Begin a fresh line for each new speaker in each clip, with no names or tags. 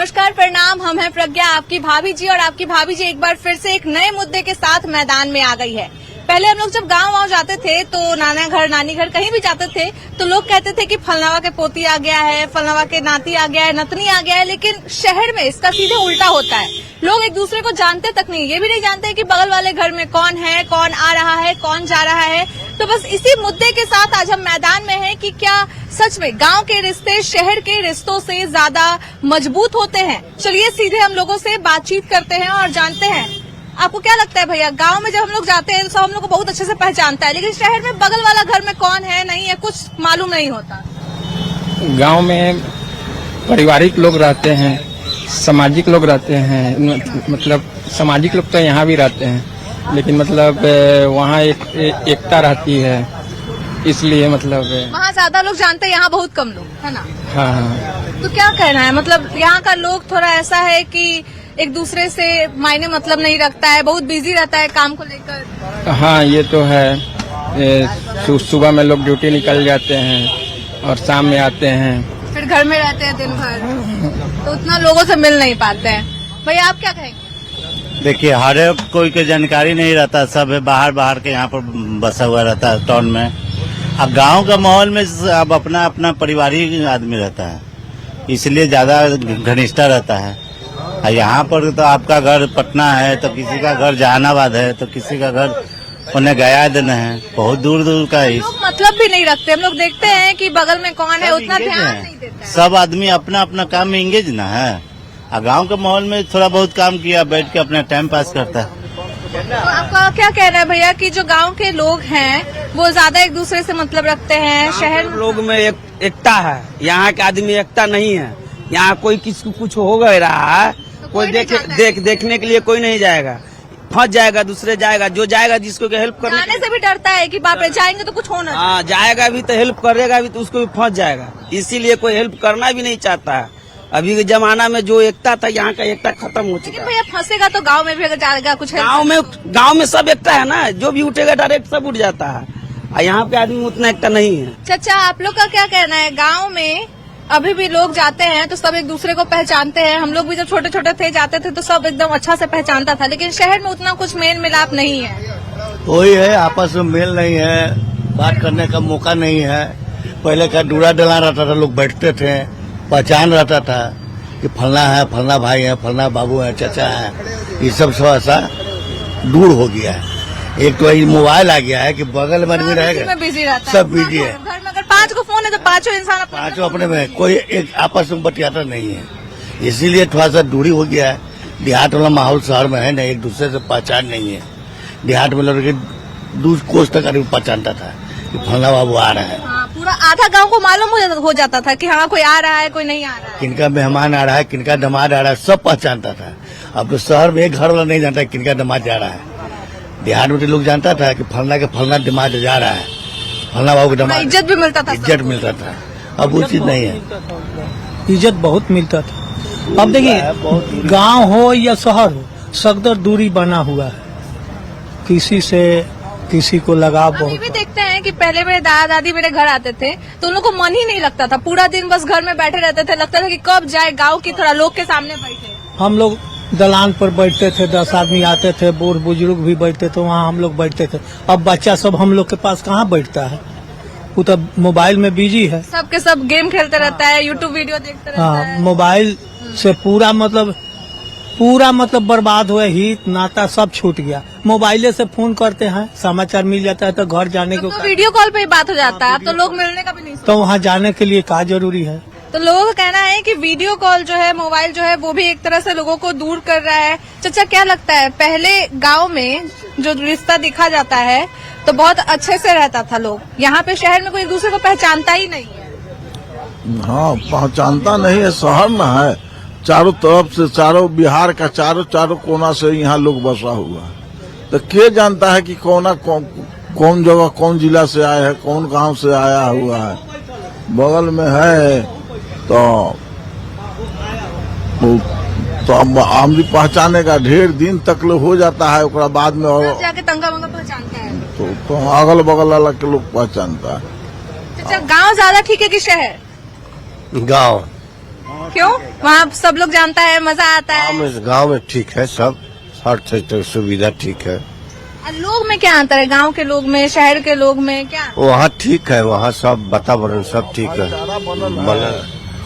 नमस्कार, प्रणाम। हम हैं प्रज्ञा, आपकी भाभी जी, और आपकी भाभी जी एक बार फिर से एक नए मुद्दे के साथ मैदान में आ गई है। पहले हम लोग जब गांव जाते थे तो नाना घर नानी घर कहीं भी जाते थे तो लोग कहते थे कि फलनावा के पोती आ गया है, फलनावा के नाती आ गया है, नतनी आ गया है। लेकिन शहर में इसका सीधे उल्टा होता है। लोग एक दूसरे को जानते तक नहीं, ये भी नहीं जानते कि बगल वाले घर में कौन है, कौन आ रहा है, कौन जा रहा है। तो बस इसी मुद्दे के साथ आज हम मैदान में हैं कि क्या सच में गांव के रिश्ते शहर के रिश्तों से ज्यादा मजबूत होते हैं। चलिए सीधे हम लोगों से बातचीत करते हैं और जानते हैं। आपको क्या लगता है भैया, गांव में जब हम लोग जाते हैं तो सब हम लोग को बहुत अच्छे से पहचानता है, लेकिन शहर में बगल वाला घर में कौन है नहीं है कुछ मालूम नहीं होता।
गांव में पारिवारिक लोग रहते हैं, सामाजिक लोग रहते हैं। मतलब सामाजिक लोग तो यहाँ भी रहते हैं, लेकिन मतलब वहाँ एकता रहती है, इसलिए मतलब
वहाँ ज्यादा लोग जानते हैं, यहाँ बहुत कम लोग, है ना।
हाँ।
तो क्या कहना है, मतलब यहाँ का लोग थोड़ा ऐसा है कि एक दूसरे से मायने मतलब नहीं रखता है, बहुत बिजी रहता है काम को लेकर।
हाँ, ये तो है। सुबह में लोग ड्यूटी निकल जाते हैं और शाम में आते हैं,
फिर घर में रहते हैं दिन भर, तो उतना लोगों से मिल नहीं पाते हैं। भैया आप क्या कहेंगे?
देखिए, हर एक कोई की जानकारी नहीं रहता, सब बाहर के यहाँ पर बसा हुआ रहता है टाउन में। अब गांव का माहौल में अब अपना अपना पारिवारिक आदमी रहता है, इसलिए ज्यादा घनिष्ठता रहता है। यहाँ पर तो आपका घर पटना है, तो किसी का घर जहानाबाद है, तो किसी का घर उन्हें गया दिन है, बहुत दूर दूर का है।
लोग मतलब भी नहीं रखते। हम लोग देखते हैं कि बगल में कौन है, उतना ध्यान नहीं देते।
सब आदमी अपना अपना काम में इंगेज ना है। गांव के माहौल में थोड़ा बहुत काम किया, बैठ के अपना टाइम पास करता है।
तो आपका क्या कहना है भैया कि जो गांव के लोग हैं वो ज्यादा एक दूसरे से मतलब रखते हैं? शहर
लोग में एकता है, यहाँ के आदमी एकता नहीं है। यहाँ कोई किसी को कुछ हो गया रहा है, कोई देखने के लिए कोई नहीं जाएगा, फंस जाएगा, दूसरे जाएगा, जो जाएगा जिसको हेल्प करने
जाने से भी डरता है कि बाप रे जाएंगे तो कुछ होना।
हाँ, जाएगा भी तो हेल्प करेगा भी तो उसको भी फंस जाएगा, इसीलिए कोई हेल्प करना भी नहीं चाहता है। अभी के जमाना में जो एकता था, यहाँ का एकता खत्म हो चुका है।
भैया फंसेगा तो गांव में भी अगर जाएगा कुछ,
गांव में सब एकता है ना, जो भी उठेगा डायरेक्ट सब उठ जाता है, और यहाँ पे आदमी उतना एकता नहीं है।
चाचा आप लोग का क्या कहना है, गाँव में अभी भी लोग जाते हैं तो सब एक दूसरे को पहचानते हैं? हम लोग भी जब छोटे छोटे थे जाते थे तो सब एकदम अच्छा से पहचानता था, लेकिन शहर में उतना कुछ मेल मिलाप नहीं है।
वही है, आपस में मेल नहीं है, बात करने का मौका नहीं है। पहले का डूरा डला रहता था, लोग बैठते थे, पहचान रहता था कि फलना है, फलना भाई है, फलना बाबू है, चाचा है। ये सब ऐसा दूर हो गया है। एक तो ये मोबाइल आ गया है कि बगल में आदमी रहेगा,
बिजी रहता है,
सब बिजी है।
घर में अगर 5 को फोन है तो पांचों इंसान
पांचों अपने में, कोई एक आपस में बतियाता नहीं है। इसीलिए थोड़ा सा दूरी हो गया है। देहात वाला माहौल शहर में है नहीं, एक दूसरे से पहचान नहीं है। देहात में लोग दूर कोस तक आदमी पहचानता था कि फलना बाबू आ रहा है।
पूरा आधा गांव को मालूम हो जाता था कि हाँ कोई आ रहा है, कोई नहीं आ रहा है,
किनका मेहमान आ रहा है, किनका दामाद आ रहा है, सब पहचानता था। अब तो शहर में एक घर वाला नहीं जानता किनका दामाद जा रहा है। देहात में तो लोग जानता था कि फलना के फलना दामाद जा रहा है, फलना बाबू के दामाद,
इज्जत भी मिलता था,
इज्जत मिलता था। अब वो चीज नहीं है,
इज्जत बहुत मिलता था। अब देखिए, गांव हो या शहर हो, सख्त दूरी बना हुआ है, किसी से किसी को लगाव बहुत।
भी देखते हैं कि पहले मेरे दादा दादी मेरे घर आते थे तो उन लोग को मन ही नहीं लगता था, पूरा दिन बस घर में बैठे रहते थे, लगता था कि कब जाए गांव की थोड़ा लोग के सामने बैठे।
हम लोग दलान पर बैठते थे, 10 आदमी आते थे, बूढ़ बुजुर्ग भी बैठते थे, वहाँ हम लोग बैठते थे। अब बच्चा सब हम लोग के पास कहाँ बैठता है, वो तो मोबाइल में बिजी है,
सबके सब गेम खेलते रहता है, यूट्यूब वीडियो देखते रहता है।
मोबाइल से पूरा मतलब बर्बाद हुआ, हित नाता सब छूट गया। मोबाइले से फोन करते हैं, समाचार मिल जाता है, तो घर जाने को
तो वीडियो कॉल पे ही बात हो जाता है, अब तो लोग मिलने का भी नहीं।
तो वहाँ जाने के लिए क्या जरूरी है।
तो लोगों का कहना है कि वीडियो कॉल जो है, मोबाइल जो है, वो भी एक तरह से लोगों को दूर कर रहा है। चाचा क्या लगता है, पहले गांव में जो रिश्ता दिखा जाता है तो बहुत अच्छे से रहता था लोग, यहाँ पे शहर में कोई एक दूसरे को पहचानता ही नहीं है।
हाँ, पहचानता नहीं है। शहर में है, चारों तरफ से, चारों बिहार का चारों कोना से यहाँ लोग बसा हुआ है, तो के जानता है कि कौन जगह कौन जिला से आया है, कौन गांव से आया हुआ है। बगल में है तो अब आमदी पहचाने का ढेर दिन तक हो जाता है, उसके बाद में और
जाके तंगा मंगा पहचानता है,
तो अगल बगल वाला के लोग पहचानता है।
चाचा गांव ज्यादा ठीक है कि शहर?
गाँव
क्यों? वहाँ सब लोग जानता है, मजा आता है।
गांव में ठीक है, सब हर चीज की सुविधा ठीक है।
लोग में क्या अंतर है? गांव के लोग में, शहर के लोग में क्या?
वहाँ ठीक है, वहाँ सब वातावरण सब ठीक है।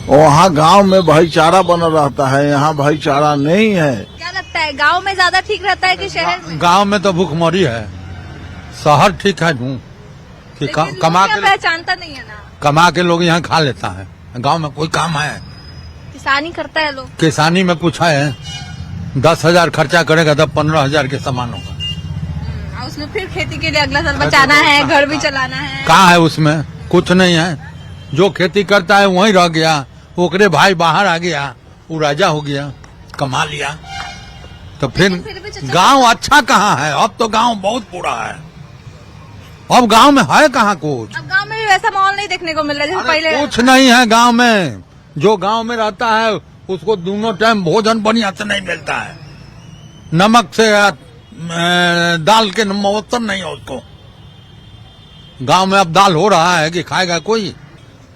वहाँ गांव में भाईचारा बना रहता है, यहाँ भाईचारा नहीं है।
क्या लगता है, गांव में ज्यादा ठीक रहता है कि शहर में?
गांव में तो भूखमरी है, शहर ठीक है कि
लेकिन
कमा
लोग
के
पहचानता नहीं है ना।
कमा के लोग यहाँ खा लेता है। गांव में कोई काम है?
किसानी करता है लोग।
किसानी में पूछा है 10,000 खर्चा करेगा तब 15,000 के सामान होगा।
उसमें फिर खेती के लिए अगला साल बचाना है, घर भी चलाना है।
कहाँ है उसमें? कुछ नहीं है। जो खेती करता है वहीं रह गया, ओकरे भाई बाहर आ गया, वो राजा हो गया, कमा लिया। तो फिर गांव अच्छा कहाँ है? अब तो गांव बहुत बुरा है। अब गांव में है कहाँ कुछ?
अब गांव में भी वैसा माहौल नहीं देखने को मिल रहा है जैसे पहले।
कुछ नहीं है गांव में। जो गांव में रहता है उसको दोनों टाइम भोजन बढ़िया से नहीं मिलता है। नमक से दाल के मवत्तर नहीं है उसको। गांव में अब दाल हो रहा है कि खाएगा कोई?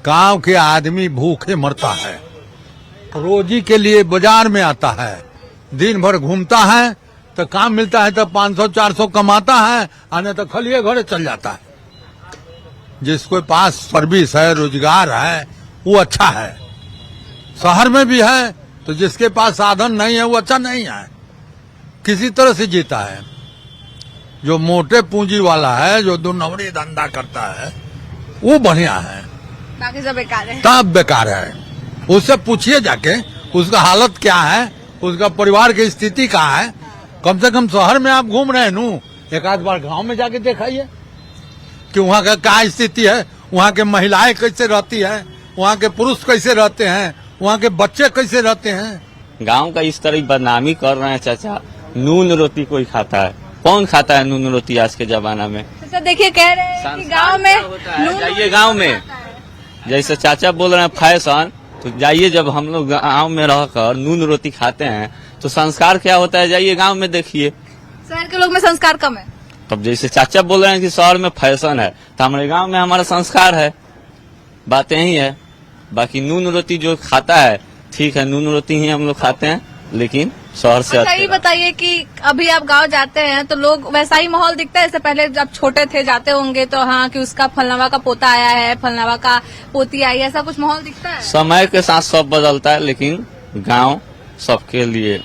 गांव के आदमी भूखे मरता है, रोजी के लिए बाजार में आता है, दिन भर घूमता है, तो काम मिलता है तो 500-400 कमाता है, आने तो खलिए घरे चल जाता है। जिसके पास सर्विस है, रोजगार है, वो अच्छा है। शहर में भी है तो जिसके पास साधन नहीं है वो अच्छा नहीं है, किसी तरह से जीता है। जो मोटे पूंजी वाला है, जो 2 नंबरी धंधा करता है, वो बढ़िया है,
बाकी सब बेकार है।
तब बेकार है। उससे पूछिए जाके उसका हालत क्या है, उसका परिवार की स्थिति कहाँ है। कम से कम शहर में आप घूम रहे हैं, एक आध बार गांव में जाके दिखाइए कि वहाँ का क्या स्थिति है, वहाँ के महिलाएं कैसे रहती है, वहाँ के पुरुष कैसे रहते हैं, वहाँ के बच्चे कैसे रहते हैं।
गांव का इस तरह बदनामी कर रहे हैं चाचा। नून रोटी कोई खाता है? कौन खाता है नून रोटी आज के जमाना में?
तो देखिए कह रहे हैं कि गांव में
जाइए गांव में, जैसे चाचा बोल रहे हैं फैशन, तो जाइए जब हम लोग गाँव में रहकर नून रोटी खाते हैं तो संस्कार क्या होता है, जाइए गांव में देखिए।
शहर के लोग में संस्कार कम है।
तब जैसे चाचा बोल रहे हैं कि शहर में फैशन है, तो हमारे गांव में हमारा संस्कार है। बात यही है। बाकी नून रोटी जो खाता है ठीक है, नून रोटी ही हम लोग खाते हैं, लेकिन शहर से
अच्छा ये बताइए कि अभी आप गांव जाते हैं तो लोग वैसा ही माहौल दिखता है जैसे पहले जब छोटे थे जाते होंगे तो हाँ कि उसका फलनावा का पोता आया है, फलनावा का पोती आई है, ऐसा कुछ माहौल दिखता है?
समय के साथ सब बदलता है, लेकिन गांव सबके लिए,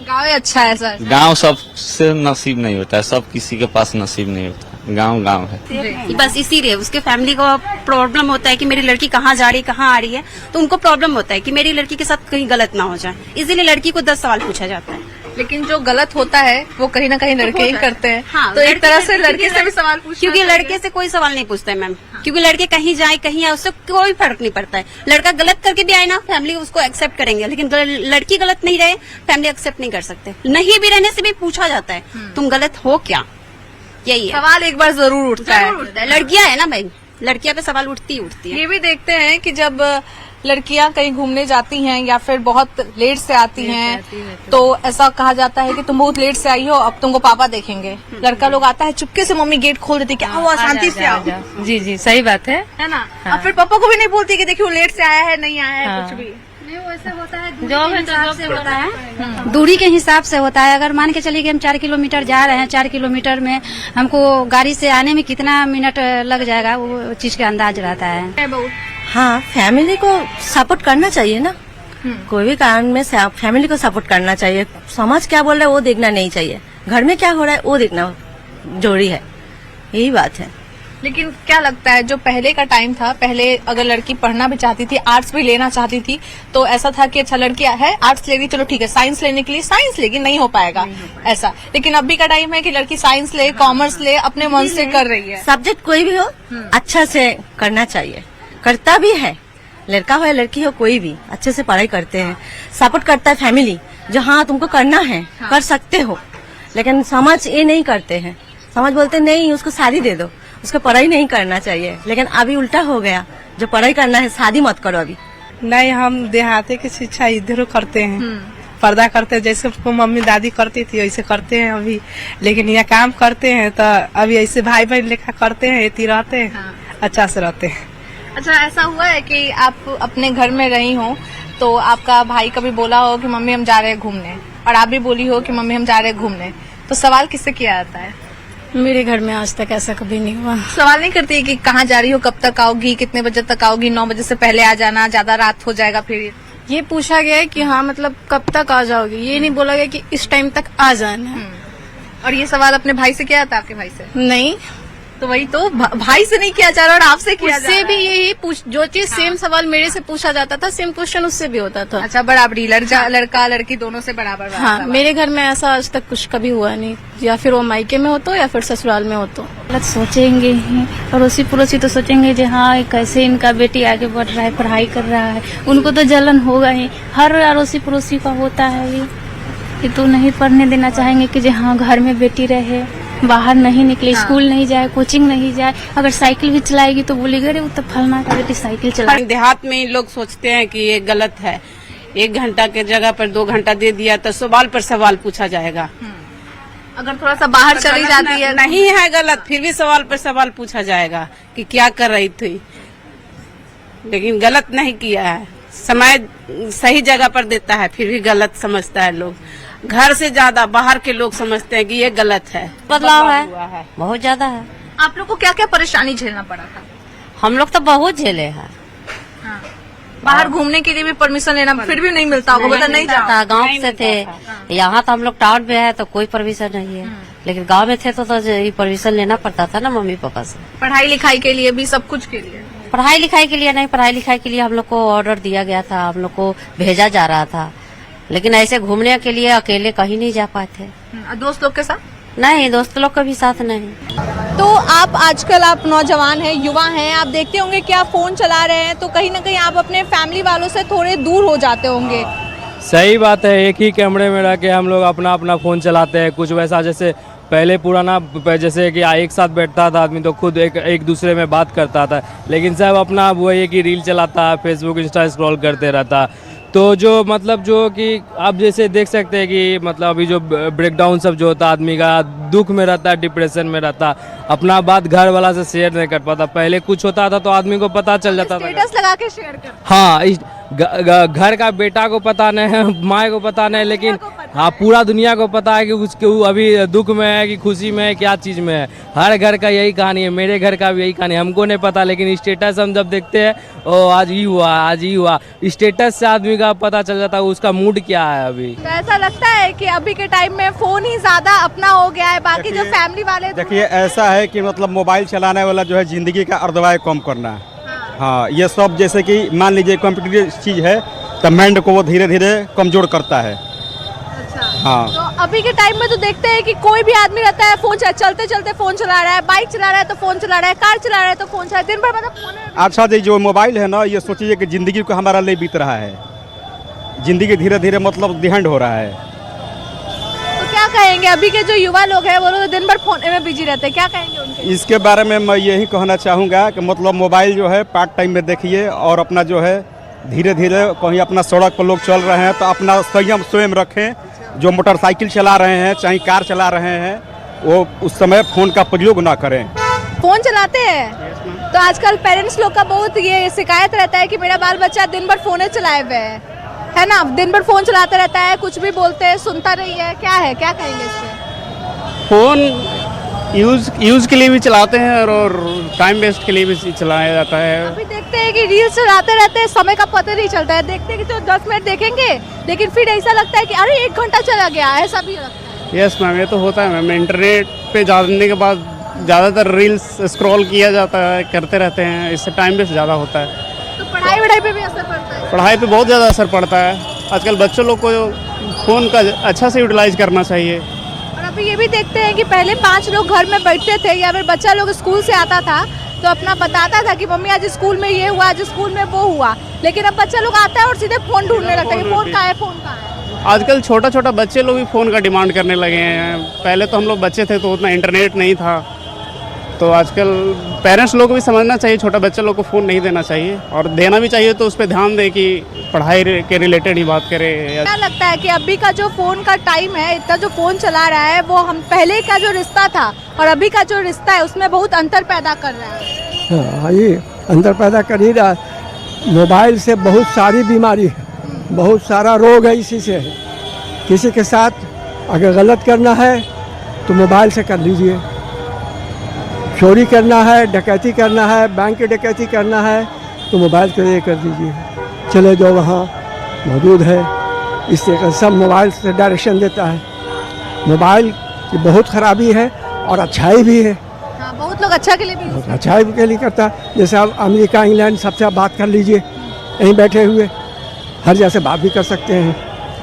गांव ही अच्छा है सर।
गांव सबसे नसीब नहीं होता है, सब किसी के पास नसीब नहीं होता। गांव गांव है।
बस इसीलिए उसके फैमिली को प्रॉब्लम होता है कि मेरी लड़की कहाँ जा रही, कहाँ आ रही है, तो उनको प्रॉब्लम होता है कि मेरी लड़की के साथ कहीं गलत ना हो जाए, इसीलिए लड़की को 10 सवाल पूछा जाता है।
लेकिन जो गलत होता है वो कहीं ना कहीं लड़के ही करते हैं।
हाँ,
तो एक तरह से लड़के से भी सवाल पूछना,
क्योंकि लड़के से कोई सवाल नहीं पूछता है मैम, क्योंकि लड़के कहीं जाए कहीं आए उससे कोई फर्क नहीं पड़ता है। लड़का गलत करके भी आए ना, फैमिली उसको एक्सेप्ट करेंगे, लेकिन लड़की गलत नहीं रहे फैमिली एक्सेप्ट नहीं कर सकते। नहीं भी रहने से भी पूछा जाता है तुम गलत हो क्या, यही है
सवाल एक बार जरूर उठता है।
लड़कियां है ना भाई, लड़कियां पे सवाल उठती है।
ये भी देखते हैं कि जब लड़कियां कहीं घूमने जाती हैं या फिर बहुत लेट से आती हैं तो ऐसा कहा जाता है कि तुम बहुत लेट से आई हो, अब तुमको पापा देखेंगे। लड़का लोग आता है चुपके से, मम्मी गेट खोल देती है, आओ शांति से आओ।
जी जी सही बात है
ना। अब फिर पापा को भी नहीं बोलती कि देखिए वो लेट से आया है, नहीं आया है, कुछ भी
वैसा होता है, दूरी के हिसाब से होता है। अगर मान के चलिए कि हम 4 किलोमीटर जा रहे हैं, 4 किलोमीटर में हमको गाड़ी से आने में कितना मिनट लग जाएगा, वो चीज का अंदाज रहता है।
हाँ, फैमिली को सपोर्ट करना चाहिए ना, कोई भी कारण में फैमिली को सपोर्ट करना चाहिए। समाज क्या बोल रहा है वो देखना नहीं चाहिए, घर में क्या हो रहा है वो देखना जरूरी है, यही बात है।
लेकिन क्या लगता है जो पहले का टाइम था, पहले अगर लड़की पढ़ना भी चाहती थी, आर्ट्स भी लेना चाहती थी तो ऐसा था कि अच्छा लड़की है आर्ट्स ले रही, चलो ठीक है, साइंस लेने के लिए साइंस लेगी, नहीं हो पाएगा ऐसा। लेकिन अभी का टाइम है कि लड़की साइंस ले, कॉमर्स ले, अपने मन से कर रही है।
सब्जेक्ट कोई भी हो अच्छा से करना चाहिए, करता भी है, लड़का हो या लड़की हो कोई भी अच्छे से पढ़ाई करते हैं, सपोर्ट करता है फैमिली, जो हाँ तुमको करना है कर सकते हो। लेकिन समाज ये नहीं करते हैं, समाज बोलते नहीं उसको शादी दे दो, उसको पढ़ाई नहीं करना चाहिए। लेकिन अभी उल्टा हो गया, जो पढ़ाई करना है शादी मत करो अभी।
नहीं, हम देहाती की शिक्षा इधर करते हैं, पर्दा करते हैं, जैसे मम्मी दादी करती थी वैसे करते हैं अभी। लेकिन यहाँ काम करते हैं तो अभी ऐसे भाई बहन लेखा करते हैं, रहते हैं, अच्छा से रहते हैं।
अच्छा, ऐसा हुआ है कि आप अपने घर में रही हो तो आपका भाई कभी बोला हो कि मम्मी हम जा रहे हैं घूमने, और आप भी बोली हो कि मम्मी हम जा रहे हैं घूमने, तो सवाल किससे किया जाता है?
मेरे घर में आज तक ऐसा कभी नहीं हुआ।
सवाल नहीं करती कि कहाँ जा रही हो, कब तक आओगी, कितने बजे तक आओगी, 9 बजे से पहले आ जाना, ज्यादा रात हो जाएगा फिर?
ये पूछा गया है कि हाँ मतलब कब तक आ जाओगी, ये नहीं बोला गया कि इस टाइम तक आ जाना है।
और ये सवाल अपने भाई से किया था, आपके भाई से?
नहीं,
तो वही तो, भाई से नहीं किया जा रहा और आपसे किया जा रहा है।
उससे भी यही पूछ, जो चीज सेम सवाल मेरे से पूछा जाता था सेम क्वेश्चन उससे भी होता था।
अच्छा, बराबरी, लड़का लड़की दोनों से बराबर?
हाँ, मेरे घर में ऐसा आज तक कुछ कभी हुआ नहीं, या फिर वो मायके में हो तो या फिर ससुराल में हो तो।
गलत सोचेंगे ही, अड़ोसी पड़ोसी तो सोचेंगे जी हाँ कैसे इनका बेटी आगे बढ़ रहा है, पढ़ाई कर रहा है, उनको तो जलन होगा ही, हर अड़ोसी पड़ोसी का होता है ये तो नहीं पढ़ने देना चाहेंगे कि जी हाँ घर में बेटी रहे, बाहर नहीं निकले, स्कूल नहीं जाए, कोचिंग नहीं जाए, अगर साइकिल भी चलाएगी तो बोलेगा अरे वो तो फलना का बेटी साइकिल चलाए।
देहात में लोग सोचते हैं कि ये गलत है, 1 घंटा के जगह पर 2 घंटा दे दिया तो सवाल पर सवाल पूछा जाएगा।
अगर थोड़ा सा बाहर चली जाती है
नहीं है गलत, फिर भी सवाल पर सवाल पूछा जाएगा कि क्या कर रही थी, लेकिन गलत नहीं किया है, समय सही जगह पर देता है, फिर भी गलत समझता है लोग। घर से ज्यादा बाहर के लोग समझते हैं कि ये गलत है।
बदलाव है, बहुत ज्यादा है।
आप लोग को क्या क्या परेशानी झेलना पड़ा था?
हम लोग तो बहुत झेले हैं।
बाहर घूमने के लिए भी परमिशन लेना फिर भी नहीं मिलता होगा, मतलब नहीं जाता।
गाँव से थे, यहाँ तो हम लोग टाउन में है तो कोई परमिशन नहीं है, लेकिन गाँव में थे तो परमिशन लेना पड़ता था ना मम्मी पापा से।
पढ़ाई लिखाई के लिए भी, सब कुछ के लिए?
पढ़ाई लिखाई के लिए नहीं, पढ़ाई लिखाई के लिए हम लोग को ऑर्डर दिया गया था, हम लोग को भेजा जा रहा था, लेकिन ऐसे घूमने के लिए अकेले कहीं नहीं जा पाते।
दोस्त लोग के साथ?
नहीं, दोस्त लोग के भी साथ नहीं।
तो आप आजकल आप नौजवान हैं, युवा हैं, आप देखते होंगे कि आप फोन चला रहे हैं तो कहीं ना कहीं आप अपने फैमिली वालों से थोड़े दूर हो जाते होंगे।
सही बात है, एक ही कैमरे में रह के हम लोग अपना अपना फोन चलाते हैं। कुछ वैसा जैसे पहले पुराना, जैसे कि एक साथ बैठता था आदमी तो खुद एक दूसरे में बात करता था, लेकिन सब अपना वो है कि रील चलाता, फेसबुक इंस्टा स्क्रॉल करते रहता। तो जो मतलब जो कि आप जैसे देख सकते हैं कि मतलब अभी जो ब्रेकडाउन सब जो होता आदमी का, दुख में रहता, डिप्रेशन में रहता, अपना बात घर वाला से शेयर नहीं कर पाता। पहले कुछ होता था तो आदमी को पता चल जाता था,
स्टेटस लगा के शेयर कर।
हाँ, घर का बेटा को पता नहीं है, माँ को पता नहीं, लेकिन हाँ पूरा दुनिया को पता है कि उसके अभी दुख में है कि खुशी में है, क्या चीज़ में है। हर घर का यही कहानी है, मेरे घर का भी यही कहानी है। हमको नहीं पता, लेकिन स्टेटस हम जब देखते हैं ओ आज ही हुआ, आज ही हुआ, स्टेटस से आदमी का पता चल जाता है उसका मूड क्या है अभी।
तो ऐसा लगता है कि अभी के टाइम में फोन ही ज्यादा अपना हो गया है, बाकी जो फैमिली वाले।
देखिए ऐसा है कि मतलब मोबाइल चलाने वाला जो है जिंदगी का अर्धवाय कम करना है। हाँ, ये सब जैसे कि मान लीजिए कॉम्पिटिटिव चीज है तो माइंड को वो धीरे धीरे कमजोर करता है। हाँ,
तो अभी के टाइम में तो देखते हैं कि कोई भी आदमी रहता है फोन चलते चलते फोन चला रहा है, बाइक चला रहा है तो फोन चला रहा है, कार चला रहा है तो फोन चला रहा है, दिन भर मतलब फोन है।
अच्छा जी, जो मोबाइल है ना, ये सोचिए कि जिंदगी को हमारा ले बीत रहा है, जिंदगी धीरे धीरे मतलब दिहंड हो रहा है।
तो क्या कहेंगे अभी के जो युवा लोग हैं, वो लोग दिन भर फोन में बिजी रहते हैं, क्या कहेंगे उनके?
इसके बारे में मैं यही कहना चाहूँगा कि मतलब मोबाइल जो है पार्ट टाइम में देखिए, और अपना जो है धीरे धीरे कहीं अपना सड़क पर लोग चल रहे हैं तो अपना संयम स्वयं रखें। जो मोटरसाइकिल चला रहे हैं चाहे कार चला रहे हैं, वो उस समय फोन का प्रयोग ना करें।
फोन चलाते हैं तो आजकल पेरेंट्स लोग का बहुत ये शिकायत रहता है कि मेरा बाल बच्चा दिन भर फोन चलाए हुए है ना, दिन भर फोन चलाता रहता है, कुछ भी बोलते हैं सुनता नहीं है, क्या है, क्या कहेंगे इस पे?
फोन यूज के लिए भी चलाते हैं और टाइम वेस्ट के लिए भी चलाया जाता है।
अभी देखते हैं कि रील्स चलाते रहते हैं, समय का पता नहीं चलता है, देखते हैं कि जो 10 मिनट देखेंगे लेकिन फिर ऐसा लगता है कि अरे 1 घंटा चला गया, ऐसा भी लगता है।
यस मैम, ये तो होता है मैम। इंटरनेट पे जाने के बाद ज़्यादातर रील्स स्क्रॉल किया जाता है, करते रहते हैं, इससे टाइम वेस्ट ज़्यादा होता है।
तो पढ़ाई वढ़ाई पे भी असर पड़ता है?
पढ़ाई पे बहुत ज़्यादा असर पड़ता है। आजकल बच्चों लोग को फ़ोन का अच्छा से यूटिलाइज करना चाहिए।
और अभी ये भी देखते हैं कि पहले 5 लोग घर में बैठते थे, या फिर बच्चा लोग स्कूल से आता था तो अपना बताता था कि मम्मी आज स्कूल में ये हुआ, आज स्कूल में वो हुआ, लेकिन अब बच्चा लोग आता है और सीधे फोन ढूंढने लगता है कि फोन कहाँ है, फोन कहाँ है।
आजकल छोटा छोटा बच्चे लोग भी फ़ोन का डिमांड करने लगे हैं। पहले तो हम लोग बच्चे थे तो उतना इंटरनेट नहीं था, तो आजकल पेरेंट्स लोग को भी समझना चाहिए छोटा बच्चे लोग को फ़ोन नहीं देना चाहिए, और देना भी चाहिए तो उस पर ध्यान दे कि पढ़ाई के रिलेटेड ही बात करें।
क्या लगता है कि अभी का जो फोन का टाइम है, इतना जो फोन चला रहा है, वो हम पहले का जो रिश्ता था और अभी का जो रिश्ता है उसमें बहुत अंतर पैदा कर रहा है?
ये अंदर पैदा कर ही रहा है। मोबाइल से बहुत सारी बीमारी है, बहुत सारा रोग है इसी से है। किसी के साथ अगर गलत करना है तो मोबाइल से कर लीजिए, चोरी करना है, डकैती करना है, बैंक की डकैती करना है तो मोबाइल के लिए कर दीजिए, चले जो वहाँ मौजूद है। इस तरह का सब मोबाइल से डायरेक्शन देता है। मोबाइल की बहुत खराबी है और अच्छाई भी है।
हाँ, बहुत लोग अच्छा के लिए भी
बहुत अच्छाई के लिए करता है। जैसे आप अमेरिका, इंग्लैंड सबसे आप बात कर लीजिए, यहीं बैठे हुए हर जैसे बात भी कर सकते हैं।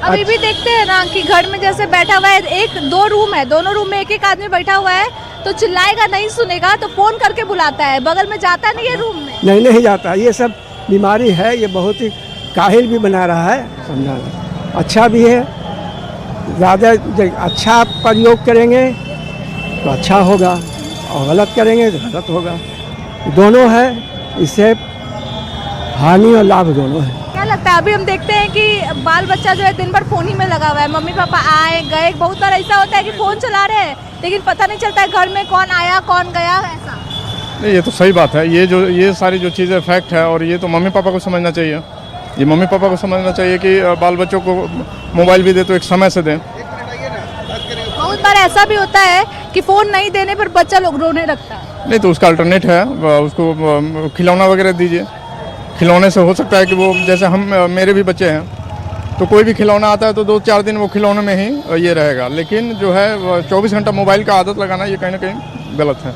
अभी भी देखते हैं ना कि घर में जैसे बैठा हुआ है, एक दो रूम है, दोनों रूम में एक एक आदमी बैठा हुआ है तो चिल्लाएगा नहीं सुनेगा तो फोन करके बुलाता है, बगल में जाता नहीं है रूम में।
नहीं जाता। ये सब बीमारी है, ये बहुत ही काहिल भी बना रहा है, समझा। अच्छा भी है, ज़्यादा अच्छा प्रयोग करेंगे तो अच्छा होगा और गलत करेंगे तो गलत होगा। दोनों है, इससे हानि और लाभ दोनों है।
क्या लगता है, अभी हम देखते हैं कि बाल बच्चा जो है दिन भर फोन ही में लगा हुआ है, मम्मी पापा आए गए, बहुत बार ऐसा होता है कि फोन चला रहे हैं लेकिन पता नहीं चलता है घर में कौन आया कौन गया, ऐसा
नहीं। ये तो सही बात है, ये सारी जो चीज़ें फैक्ट है और ये तो मम्मी पापा को समझना चाहिए। ये मम्मी पापा को समझना चाहिए कि बाल बच्चों को मोबाइल भी दे तो एक समय से दें।
बहुत बार ऐसा भी होता है कि फोन नहीं देने पर बच्चा लोग रोने लगता है।
नहीं तो उसका अल्टरनेट है, उसको खिलौना वगैरह दीजिए। खिलौने से हो सकता है कि वो, जैसे मेरे भी बच्चे हैं तो कोई भी खिलौना आता है तो 2-4 दिन वो खिलौने में ही ये रहेगा, लेकिन जो है 24 घंटा मोबाइल का आदत लगाना ये कहीं ना कहीं गलत है।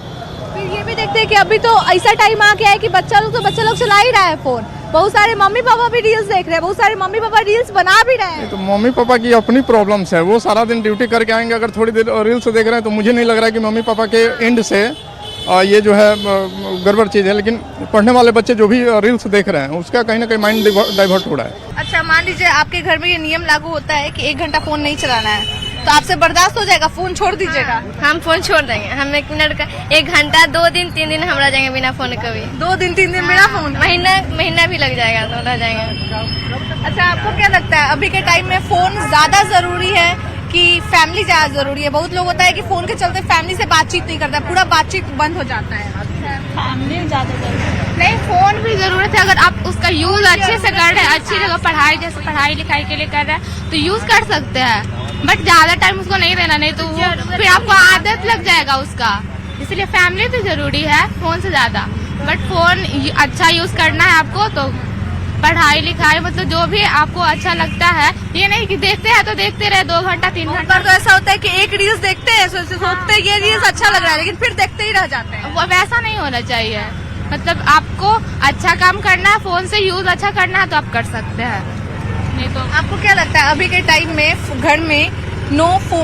फिर ये भी देखते हैं कि अभी तो ऐसा टाइम आ गया है कि बच्चा लोग चला ही रहा है फोन। बहुत सारे मम्मी पापा भी रील्स देख रहे हैं, बहुत सारे मम्मी पापा रील्स बना भी रहे हैं।
तो मम्मी पापा की अपनी प्रॉब्लम्स है, वो सारा दिन ड्यूटी करके आएंगे, अगर थोड़ी देर रील्स देख रहे हैं तो मुझे नहीं लग रहा है कि मम्मी पापा के एंड से ये जो है गड़बड़ चीज़ है। लेकिन पढ़ने वाले बच्चे जो भी रील्स देख रहे हैं उसका कहीं ना कहीं माइंड डाइवर्ट हो रहा है।
अच्छा, मान लीजिए आपके घर में ये नियम लागू होता है कि 1 घंटा फोन नहीं चलाना है, तो आपसे बर्दाश्त हो जाएगा, फोन छोड़ दीजिएगा?
हम फोन छोड़ देंगे। हम 1 मिनट का 1 घंटा 2 दिन 3 दिन हम रह जाएंगे बिना फोन के। कभी
2 दिन 3 दिन बिना फोन?
महीना भी लग जाएगा तो रह जाएंगे।
अच्छा, आपको क्या लगता है अभी के टाइम में फोन ज्यादा जरूरी है कि फैमिली ज्यादा जरूरी है? बहुत लोग होता है कि फोन के चलते फैमिली से बातचीत नहीं करता, पूरा बातचीत बंद हो जाता है।
फैमिली ज्यादा जरूरी
नहीं, फोन भी जरूरत है अगर आप उसका यूज अच्छे से कर रहे हैं, अच्छी जगह पढ़ाई जैसे पढ़ाई लिखाई के लिए कर रहे हैं तो यूज कर सकते हैं, बट ज्यादा टाइम उसको नहीं देना, नहीं तो वो फिर आपको आदत लग जाएगा उसका। इसलिए फैमिली तो जरूरी है फोन से ज्यादा, बट फोन अच्छा यूज करना है आपको तो पढ़ाई लिखाई मतलब जो भी आपको अच्छा लगता है। ये नहीं कि देखते हैं तो देखते रहे 2 घंटा 3 घंटा।
तो ऐसा होता है कि एक रील्स देखते हैं, सोचते हैं ये रील्स अच्छा लग रहा है लेकिन फिर देखते ही रह जाते हैं।
वो वैसा नहीं होना चाहिए, मतलब आपको अच्छा काम करना है, फोन से यूज अच्छा करना है तो आप कर सकते हैं। नहीं तो
आपको क्या लगता है अभी के टाइम में घर में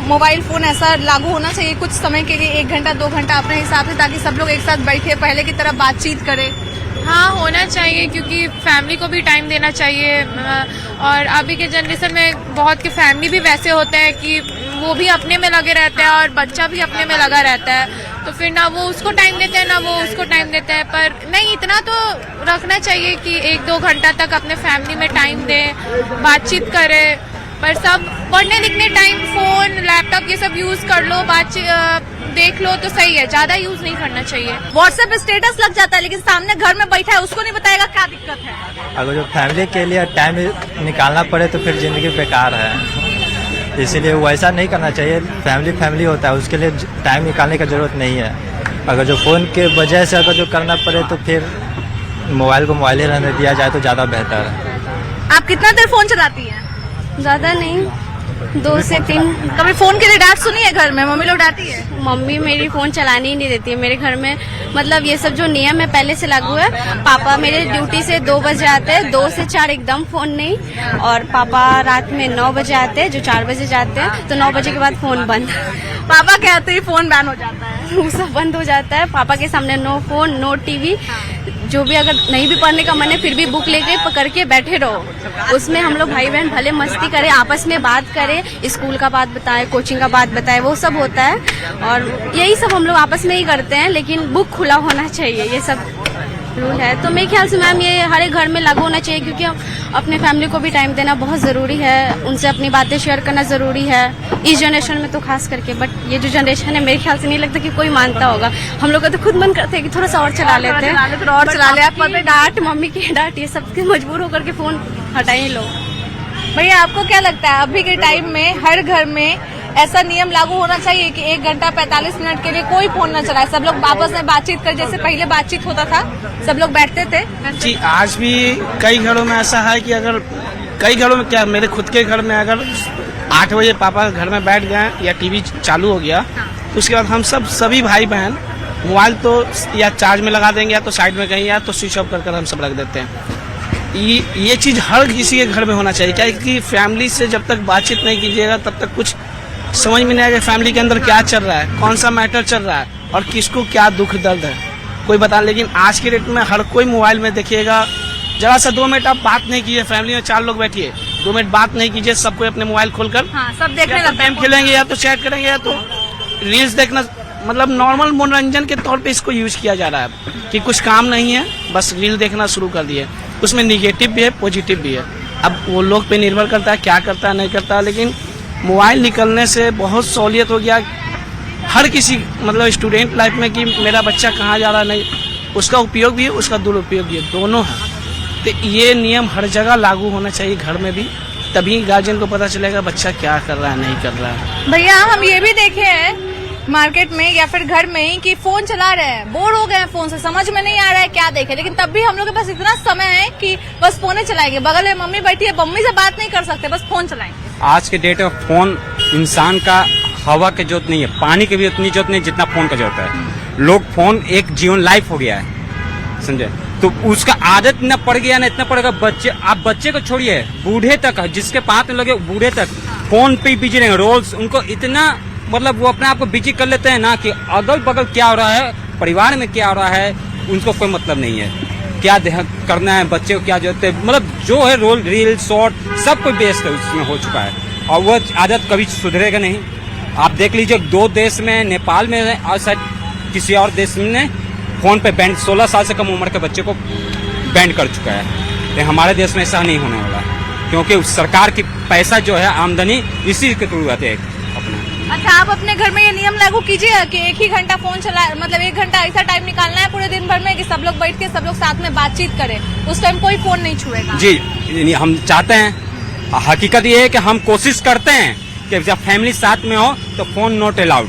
मोबाइल फोन ऐसा लागू होना चाहिए कुछ समय के लिए, 1 घंटा 2 घंटा अपने हिसाब से, ताकि सब लोग एक साथ बैठे पहले की तरह बातचीत करें?
हाँ, होना चाहिए क्योंकि फैमिली को भी टाइम देना चाहिए। और अभी के जनरेशन में बहुत के फैमिली भी वैसे होते हैं कि वो भी अपने में लगे रहते हैं और बच्चा भी अपने में लगा रहता है, तो फिर ना वो उसको टाइम देते हैं ना वो उसको टाइम देते हैं। पर नहीं, इतना तो रखना चाहिए कि 1-2 घंटा तक अपने फैमिली में टाइम दें, बातचीत करें। पर सब पढ़ने लिखने टाइम फोन लैपटॉप ये सब यूज कर लो, बातचीत देख लो तो सही है, ज्यादा यूज नहीं करना चाहिए।
व्हाट्सएप पे स्टेटस लग जाता है लेकिन सामने घर में बैठा है उसको नहीं बताएगा, क्या दिक्कत है?
अगर जो फैमिली के लिए टाइम निकालना पड़े तो फिर जिंदगी बेकार है, इसीलिए वैसा नहीं करना चाहिए। फैमिली होता है, उसके लिए टाइम निकालने की जरूरत नहीं है। अगर जो फोन के वजह से अगर जो करना पड़े तो फिर मोबाइल को मोबाइल ही रहने दिया जाए तो ज्यादा बेहतर है।
आप कितना देर फोन चलाती हैं?
ज्यादा नहीं, 2 से 3।
कभी फोन के लिए डांट सुनी है घर में? मम्मी लोग डांटी है?
मम्मी मेरी फोन चलाने ही नहीं देती है मेरे घर में। मतलब ये सब जो नियम है पहले से लागू है। पापा मेरे ड्यूटी से 2 बजे आते हैं, 2 से 4 एकदम फोन नहीं, और पापा रात में 9 बजे आते हैं, जो 4 बजे जाते हैं, तो 9 बजे के बाद फोन बंद।
पापा कहते ही फोन बैन हो जाता है,
वो सब बंद हो जाता है। पापा के सामने नो फोन नो टीवी, जो भी अगर नहीं भी पढ़ने का मन है फिर भी बुक लेके पकड़ के बैठे रहो। उसमें हम लोग भाई बहन भले मस्ती करें, आपस में बात करें, स्कूल का बात बताएं, कोचिंग का बात बताएं, वो सब होता है और यही सब हम लोग आपस में ही करते हैं, लेकिन बुक खुला होना चाहिए। ये सब
रूल है। तो मेरे ख्याल से मैम ये हर एक घर में लागू होना चाहिए, क्योंकि हम अपने फैमिली को भी टाइम देना बहुत ज़रूरी है, उनसे अपनी बातें शेयर करना ज़रूरी है इस जनरेशन में तो खास करके। बट ये जो जनरेशन है मेरे ख्याल से नहीं लगता कि कोई मानता होगा। हम लोग का तो खुद मन करते हैं कि थोड़ा सा और चला लेते हैं, और चला ले। आप पता डांट, मम्मी की डांट, ये सब मजबूर होकर के फ़ोन हटाएं लोग।
भैया आपको क्या लगता है अभी के टाइम में हर घर में ऐसा नियम लागू होना चाहिए कि 1 घंटा 45 मिनट के लिए कोई फोन न चलाए, सब लोग आपस में बातचीत कर, जैसे पहले बातचीत होता था सब लोग बैठते थे?
जी आज भी कई घरों में ऐसा है कि अगर कई घरों में क्या, मेरे खुद के घर में अगर 8 बजे पापा घर में बैठ गए या टीवी चालू हो गया तो उसके बाद हम सभी भाई बहन मोबाइल तो या चार्ज में लगा देंगे या तो साइड में कहीं या तो स्विच ऑफ कर हम सब रख देते हैं। ये चीज हर किसी के घर में होना चाहिए, क्या कि फैमिली से जब तक बातचीत नहीं कीजिएगा तब तक कुछ समझ में नहीं आएगा फैमिली के अंदर क्या चल रहा है, कौन सा मैटर चल रहा है और किसको क्या दुख दर्द है कोई बता। लेकिन आज के डेट में हर कोई मोबाइल में देखिएगा, जरा सा 2 मिनट आप बात नहीं कीजिए, फैमिली में 4 लोग बैठिए, 2 मिनट बात नहीं कीजिए, सबको अपने मोबाइल खोलकर
सब देखने लगते हैं,
गेम खेलेंगे या तो चैट करेंगे या तो रील्स देखना, मतलब नॉर्मल मनोरंजन के तौर पे इसको यूज किया जा रहा है कि कुछ काम नहीं है बस रील देखना शुरू कर दिए। उसमें निगेटिव भी है पॉजिटिव भी है, अब वो लोग पे निर्भर करता है क्या करता है नहीं करता। लेकिन मोबाइल निकलने से बहुत सहूलियत हो गया हर किसी, मतलब स्टूडेंट लाइफ में कि मेरा बच्चा कहाँ जा रहा है, नहीं, उसका उपयोग भी है उसका दुरुपयोग भी है, दोनों है। तो ये नियम हर जगह लागू होना चाहिए, घर में भी, तभी गार्जियन को पता चलेगा बच्चा क्या कर रहा है नहीं कर रहा है।
भैया हम ये भी देखे हैं मार्केट में या फिर घर में ही कि फोन चला रहे हैं, बोर हो गए हैं फोन से, समझ में नहीं आ रहा है क्या देखे, लेकिन तब भी हम लोग के पास इतना समय है कि बस फोन चलाएंगे, बगल में मम्मी बैठी है, मम्मी से बात नहीं कर सकते, बस फोन चलाएंगे।
आज के डेट में फोन इंसान का हवा की जरूरत नहीं है, पानी की भी उतनी जरूरत नहीं जितना फोन का जरूरत है। लोग फोन एक जीवन लाइफ हो गया है, समझे, तो उसका आदत इतना पड़ गया ना, इतना पड़ेगा बच्चे, आप बच्चे को छोड़िए बूढ़े तक, जिसके पास में लगे बूढ़े तक फोन पे बिजी रहेंगे, रोल्स उनको इतना, मतलब वो अपने आप को बिजी कर लेते हैं ना कि अगल बगल क्या हो रहा है, परिवार में क्या हो रहा है उनको कोई मतलब नहीं है, क्या करना है बच्चे को क्या जरूरत है, मतलब जो है रोल रील शॉर्ट सब कोई बेस्ट है उसमें हो चुका है और वो आदत कभी सुधरेगा नहीं। आप देख लीजिए 2 देश में, नेपाल में और शायद किसी और देश में फोन पे बैन 16 साल से कम उम्र के बच्चे को बैन कर चुका है, लेकिन हमारे देश में ऐसा नहीं होने वाला क्योंकि सरकार की पैसा जो है आमदनी इसी के थ्रू आते है अपना।
अच्छा आप अपने घर में ये नियम लागू कीजिए कि 1 ही घंटा फोन चला, मतलब 1 घंटा ऐसा टाइम निकालना है पूरे दिन भर में कि सब लोग बैठ के सब लोग साथ में बातचीत करें, उस टाइम कोई फोन नहीं छुएगा।
जी हम चाहते हैं, हकीकत ये है कि हम कोशिश करते हैं कि जब फैमिली साथ में हो तो फोन नॉट अलाउड,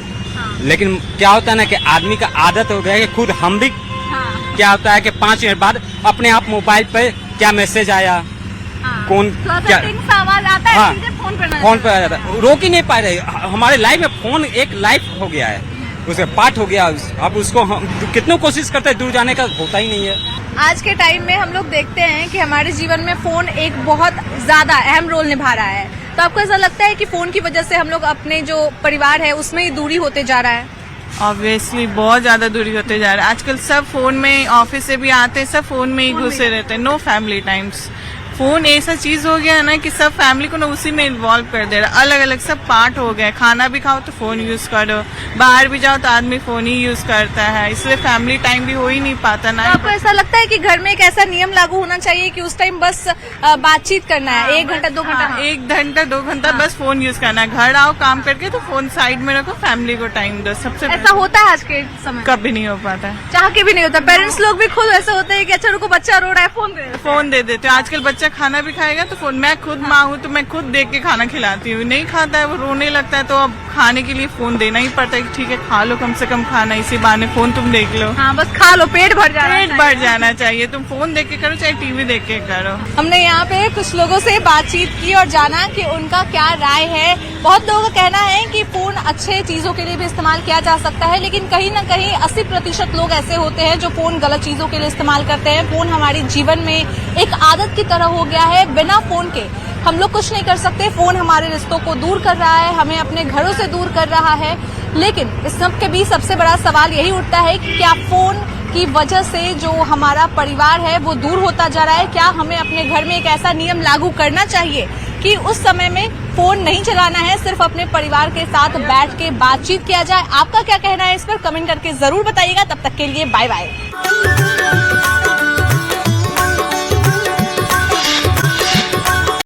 लेकिन क्या होता है ना कि आदमी का आदत हो गया है कि खुद हम भी क्या होता है कि 5 मिनट बाद अपने आप मोबाइल पे क्या मैसेज आया, कौन क्या
आवाज आता है,
फोन पे आ जाता है, रोक ही नहीं पा रहे। हमारे लाइफ में फोन एक लाइफ हो गया है, उसका पार्ट हो गया, अब उसको हम कितनी कोशिश करते हैं दूर जाने का, होता ही नहीं है।
आज के टाइम में हम लोग देखते हैं कि हमारे जीवन में फोन एक बहुत ज्यादा अहम रोल निभा रहा है, तो आपको ऐसा लगता है कि फोन की वजह से हम लोग अपने जो परिवार है उसमें ही दूरी होते जा रहा है?
ऑब्वियसली बहुत ज्यादा दूरी होते जा रहा है, आजकल सब फोन में, ऑफिस से भी आते हैं सब फोन में ही घुसे रहते हैं, नो फैमिली टाइम्स। फोन ऐसा चीज हो गया है ना कि सब फैमिली को ना उसी में इन्वॉल्व कर दे रहा है, अलग अलग सब पार्ट हो गया, खाना भी खाओ तो फोन यूज करो, बाहर भी जाओ तो आदमी फोन ही यूज करता है, इसलिए फैमिली टाइम भी हो ही नहीं पाता ना।
तो आपको ऐसा लगता है कि घर में एक ऐसा नियम लागू होना चाहिए कि उस टाइम बस बातचीत करना है, 1 घंटा 2 घंटा,
1 घंटा 2 घंटा बस फोन यूज करना है, घर आओ काम करके तो फोन साइड में रखो, फैमिली को टाइम दो। सबसे
ऐसा होता है आज के समय?
कभी नहीं हो पाता,
चाह के भी नहीं होता। पेरेंट्स लोग भी खुद ऐसा होता है कि अच्छा रुको बच्चा रो रहा है, फोन
दे देते। आजकल बच्चा खाना भी खाएगा तो फोन, मैं खुद माँ हूँ तो मैं खुद देख के खाना खिलाती हूँ, नहीं खाता है वो रोने लगता है तो अब खाने के लिए फोन देना ही पड़ता है कि ठीक है खा लो कम से कम खाना, इसी बहाने फोन तुम देख लो।
हाँ बस खा लो, पेट भर
जाना चाहिए, तुम फोन देख के करो चाहे टीवी देख के करो।
हमने यहाँ पे कुछ लोगों से बातचीत की और जाना कि उनका क्या राय है। बहुत लोगों का कहना है कि फोन अच्छे चीजों के लिए भी इस्तेमाल किया जा सकता है, लेकिन कहीं ना कहीं 80% लोग ऐसे होते हैं जो फोन गलत चीजों के लिए इस्तेमाल करते हैं। फोन हमारे जीवन में एक आदत की तरह हो गया है, बिना फोन के हम लोग कुछ नहीं कर सकते। फोन हमारे रिश्तों को दूर कर रहा है, हमें अपने घरों से दूर कर रहा है, लेकिन इस सब के बीच सबसे बड़ा सवाल यही उठता है कि क्या फोन की वजह से जो हमारा परिवार है वो दूर होता जा रहा है? क्या हमें अपने घर में एक ऐसा नियम लागू करना चाहिए कि उस समय में फोन नहीं चलाना है, सिर्फ अपने परिवार के साथ बैठ के बातचीत किया जाए? आपका क्या कहना है इस पर कमेंट करके जरूर बताइएगा। तब तक के लिए बाय बाय।